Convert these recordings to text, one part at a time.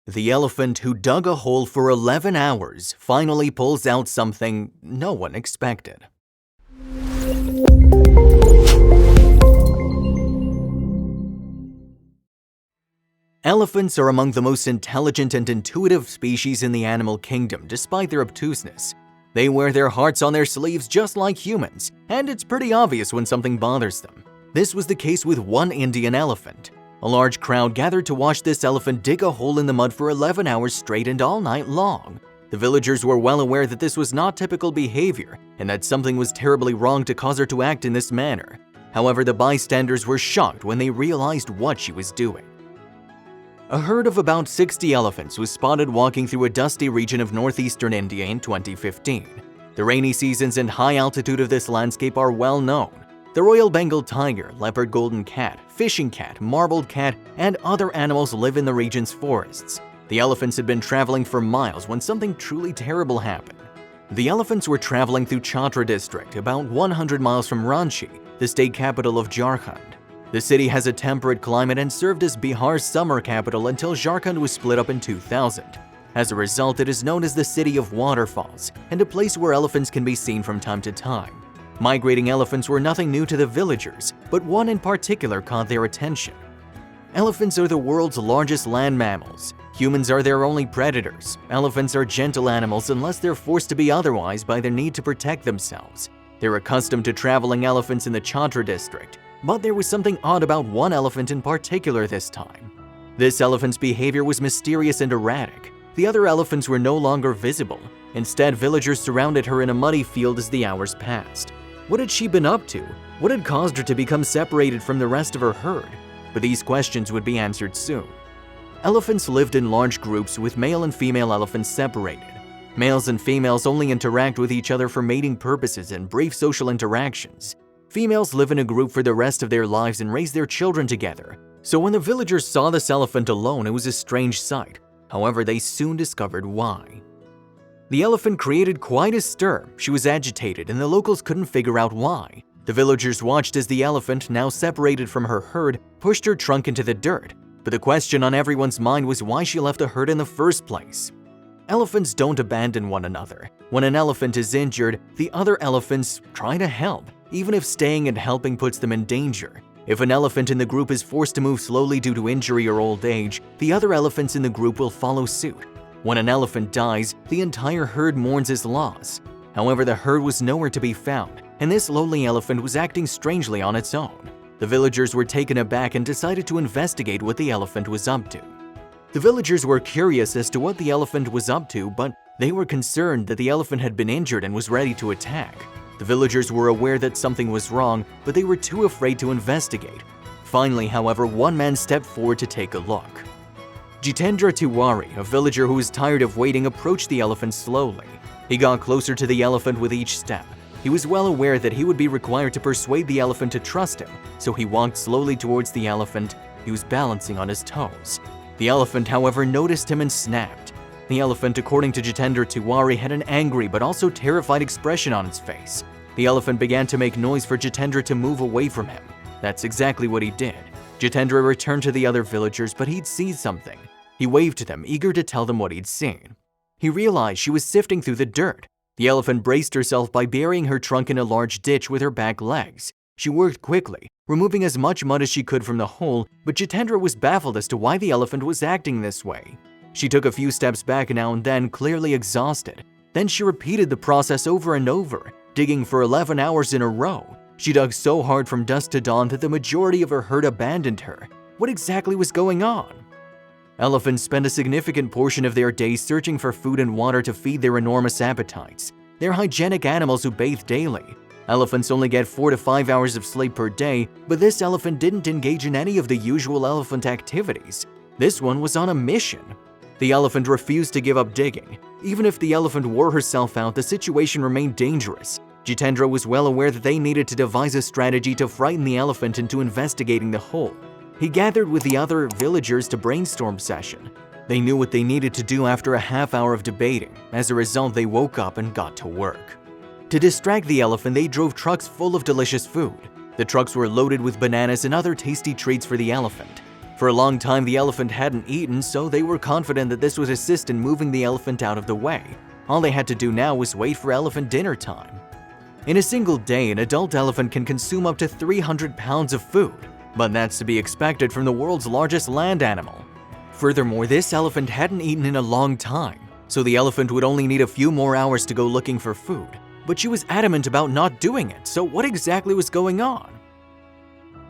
The elephant who dug a hole for 11 hours finally pulls out something no one expected. Elephants are among the most intelligent and intuitive species in the animal kingdom, despite their obtuseness. They wear their hearts on their sleeves just like humans, and it's pretty obvious when something bothers them. This was the case with one Indian elephant. A large crowd gathered to watch this elephant dig a hole in the mud for 11 hours straight and all night long. The villagers were well aware that this was not typical behavior and that something was terribly wrong to cause her to act in this manner. However, the bystanders were shocked when they realized what she was doing. A herd of about 60 elephants was spotted walking through a dusty region of northeastern India in 2015. The rainy seasons and high altitude of this landscape are well known. The Royal Bengal tiger, leopard golden cat, fishing cat, marbled cat, and other animals live in the region's forests. The elephants had been traveling for miles when something truly terrible happened. The elephants were traveling through Chatra district, about 100 miles from Ranchi, the state capital of Jharkhand. The city has a temperate climate and served as Bihar's summer capital until Jharkhand was split up in 2000. As a result, it is known as the City of Waterfalls and a place where elephants can be seen from time to time. Migrating elephants were nothing new to the villagers, but one in particular caught their attention. Elephants are the world's largest land mammals. Humans are their only predators. Elephants are gentle animals unless they're forced to be otherwise by their need to protect themselves. They're accustomed to traveling elephants in the Chatra district, but there was something odd about one elephant in particular this time. This elephant's behavior was mysterious and erratic. The other elephants were no longer visible. Instead, villagers surrounded her in a muddy field as the hours passed. What had she been up to? What had caused her to become separated from the rest of her herd? But these questions would be answered soon. Elephants lived in large groups with male and female elephants separated. Males and females only interact with each other for mating purposes and brief social interactions. Females live in a group for the rest of their lives and raise their children together. So when the villagers saw this elephant alone, it was a strange sight. However, they soon discovered why. The elephant created quite a stir. She was agitated and the locals couldn't figure out why. The villagers watched as the elephant, now separated from her herd, pushed her trunk into the dirt. But the question on everyone's mind was why she left the herd in the first place. Elephants don't abandon one another. When an elephant is injured, the other elephants try to help, even if staying and helping puts them in danger. If an elephant in the group is forced to move slowly due to injury or old age, the other elephants in the group will follow suit. When an elephant dies, the entire herd mourns his loss. However, the herd was nowhere to be found, and this lonely elephant was acting strangely on its own. The villagers were taken aback and decided to investigate what the elephant was up to. The villagers were curious as to what the elephant was up to, but they were concerned that the elephant had been injured and was ready to attack. The villagers were aware that something was wrong, but they were too afraid to investigate. Finally, however, one man stepped forward to take a look. Jitendra Tiwari, a villager who was tired of waiting, approached the elephant slowly. He got closer to the elephant with each step. He was well aware that he would be required to persuade the elephant to trust him, so he walked slowly towards the elephant. He was balancing on his toes. The elephant, however, noticed him and snapped. The elephant, according to Jitendra Tiwari, had an angry but also terrified expression on its face. The elephant began to make noise for Jitendra to move away from him. That's exactly what he did. Jitendra returned to the other villagers, but he'd seen something. He waved to them, eager to tell them what he'd seen. He realized she was sifting through the dirt. The elephant braced herself by burying her trunk in a large ditch with her back legs. She worked quickly, removing as much mud as she could from the hole, but Jitendra was baffled as to why the elephant was acting this way. She took a few steps back now and then, clearly exhausted. Then she repeated the process over and over, digging for 11 hours in a row. She dug so hard from dusk to dawn that the majority of her herd abandoned her. What exactly was going on? Elephants spend a significant portion of their days searching for food and water to feed their enormous appetites. They're hygienic animals who bathe daily. Elephants only get 4 to 5 hours of sleep per day, but this elephant didn't engage in any of the usual elephant activities. This one was on a mission. The elephant refused to give up digging. Even if the elephant wore herself out, the situation remained dangerous. Jitendra was well aware that they needed to devise a strategy to frighten the elephant into investigating the hole. He gathered with the other villagers to brainstorm session. They knew what they needed to do after a half hour of debating. As a result, they woke up and got to work. To distract the elephant, they drove trucks full of delicious food. The trucks were loaded with bananas and other tasty treats for the elephant. For a long time, the elephant hadn't eaten, so they were confident that this would assist in moving the elephant out of the way. All they had to do now was wait for elephant dinner time. In a single day, an adult elephant can consume up to 300 pounds of food, but that's to be expected from the world's largest land animal. Furthermore, this elephant hadn't eaten in a long time, so the elephant would only need a few more hours to go looking for food. But she was adamant about not doing it, so what exactly was going on?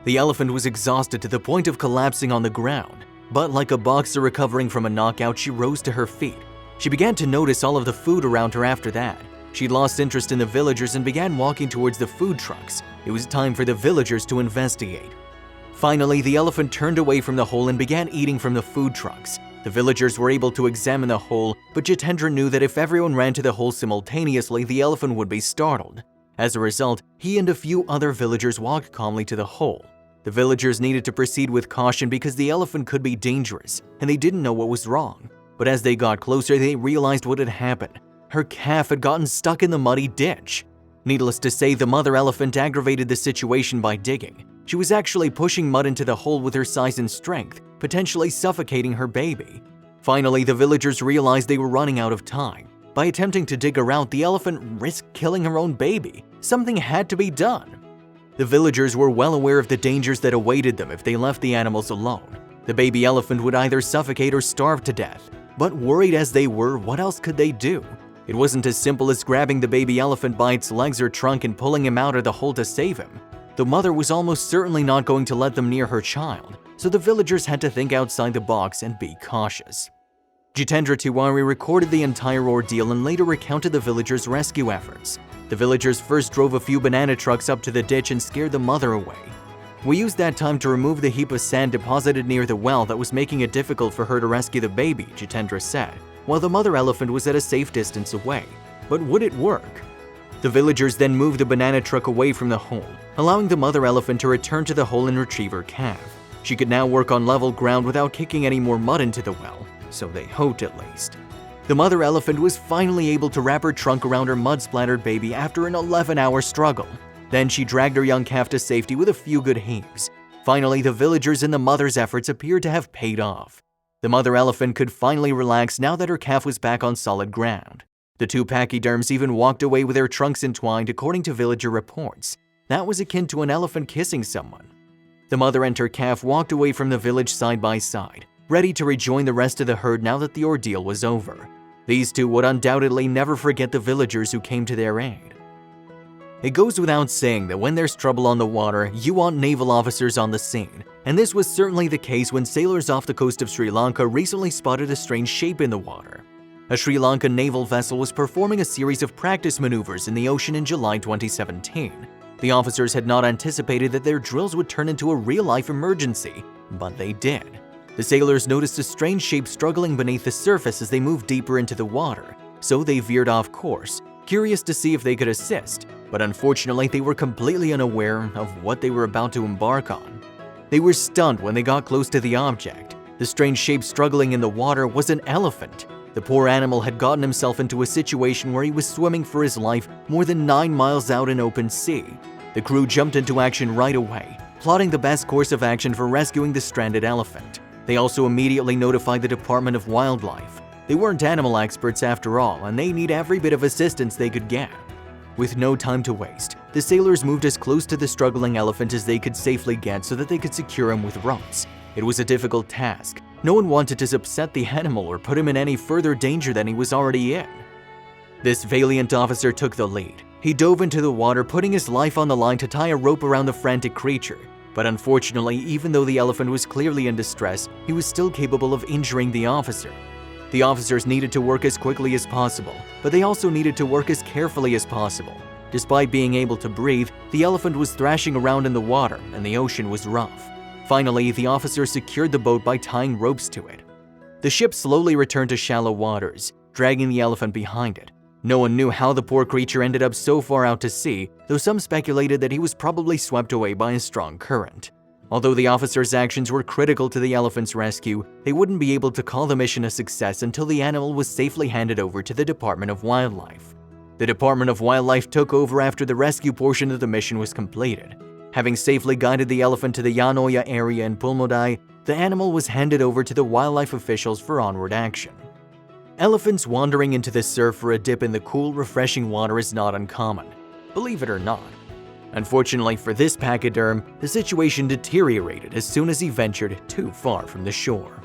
The elephant was exhausted to the point of collapsing on the ground, but like a boxer recovering from a knockout, she rose to her feet. She began to notice all of the food around her after that. She'd lost interest in the villagers and began walking towards the food trucks. It was time for the villagers to investigate. Finally, the elephant turned away from the hole and began eating from the food trucks. The villagers were able to examine the hole, but Jitendra knew that if everyone ran to the hole simultaneously, the elephant would be startled. As a result, he and a few other villagers walked calmly to the hole. The villagers needed to proceed with caution because the elephant could be dangerous, and they didn't know what was wrong. But as they got closer, they realized what had happened. Her calf had gotten stuck in the muddy ditch. Needless to say, the mother elephant aggravated the situation by digging. She was actually pushing mud into the hole with her size and strength, potentially suffocating her baby. Finally, the villagers realized they were running out of time. By attempting to dig her out, the elephant risked killing her own baby. Something had to be done. The villagers were well aware of the dangers that awaited them if they left the animals alone. The baby elephant would either suffocate or starve to death. But worried as they were, what else could they do? It wasn't as simple as grabbing the baby elephant by its legs or trunk and pulling him out of the hole to save him. The mother was almost certainly not going to let them near her child, so the villagers had to think outside the box and be cautious. Jitendra Tiwari recorded the entire ordeal and later recounted the villagers' rescue efforts. The villagers first drove a few banana trucks up to the ditch and scared the mother away. We used that time to remove the heap of sand deposited near the well that was making it difficult for her to rescue the baby, Jitendra said, while the mother elephant was at a safe distance away. But would it work? The villagers then moved the banana truck away from the hole, allowing the mother elephant to return to the hole and retrieve her calf. She could now work on level ground without kicking any more mud into the well, so they hoped at least. The mother elephant was finally able to wrap her trunk around her mud-splattered baby after an 11-hour struggle. Then she dragged her young calf to safety with a few good heaves. Finally, the villagers and the mother's efforts appeared to have paid off. The mother elephant could finally relax now that her calf was back on solid ground. The two pachyderms even walked away with their trunks entwined according to villager reports. That was akin to an elephant kissing someone. The mother and her calf walked away from the village side by side, ready to rejoin the rest of the herd now that the ordeal was over. These two would undoubtedly never forget the villagers who came to their aid. It goes without saying that when there's trouble on the water, you want naval officers on the scene, and this was certainly the case when sailors off the coast of Sri Lanka recently spotted a strange shape in the water. A Sri Lankan naval vessel was performing a series of practice maneuvers in the ocean in July 2017. The officers had not anticipated that their drills would turn into a real-life emergency, but they did. The sailors noticed a strange shape struggling beneath the surface as they moved deeper into the water, so they veered off course, curious to see if they could assist, but unfortunately they were completely unaware of what they were about to embark on. They were stunned when they got close to the object. The strange shape struggling in the water was an elephant. The poor animal had gotten himself into a situation where he was swimming for his life more than 9 miles out in open sea. The crew jumped into action right away, plotting the best course of action for rescuing the stranded elephant. They also immediately notified the Department of Wildlife. They weren't animal experts after all, and they need every bit of assistance they could get. With no time to waste, the sailors moved as close to the struggling elephant as they could safely get so that they could secure him with ropes. It was a difficult task. No one wanted to upset the animal or put him in any further danger than he was already in. This valiant officer took the lead. He dove into the water, putting his life on the line to tie a rope around the frantic creature. But unfortunately, even though the elephant was clearly in distress, he was still capable of injuring the officer. The officers needed to work as quickly as possible, but they also needed to work as carefully as possible. Despite being able to breathe, the elephant was thrashing around in the water and the ocean was rough. Finally, the officers secured the boat by tying ropes to it. The ship slowly returned to shallow waters, dragging the elephant behind it. No one knew how the poor creature ended up so far out to sea, though some speculated that he was probably swept away by a strong current. Although the officers' actions were critical to the elephant's rescue, they wouldn't be able to call the mission a success until the animal was safely handed over to the Department of Wildlife. The Department of Wildlife took over after the rescue portion of the mission was completed. Having safely guided the elephant to the Yanoya area in Pulmodai, the animal was handed over to the wildlife officials for onward action. Elephants wandering into the surf for a dip in the cool, refreshing water is not uncommon, believe it or not. Unfortunately for this pachyderm, the situation deteriorated as soon as he ventured too far from the shore.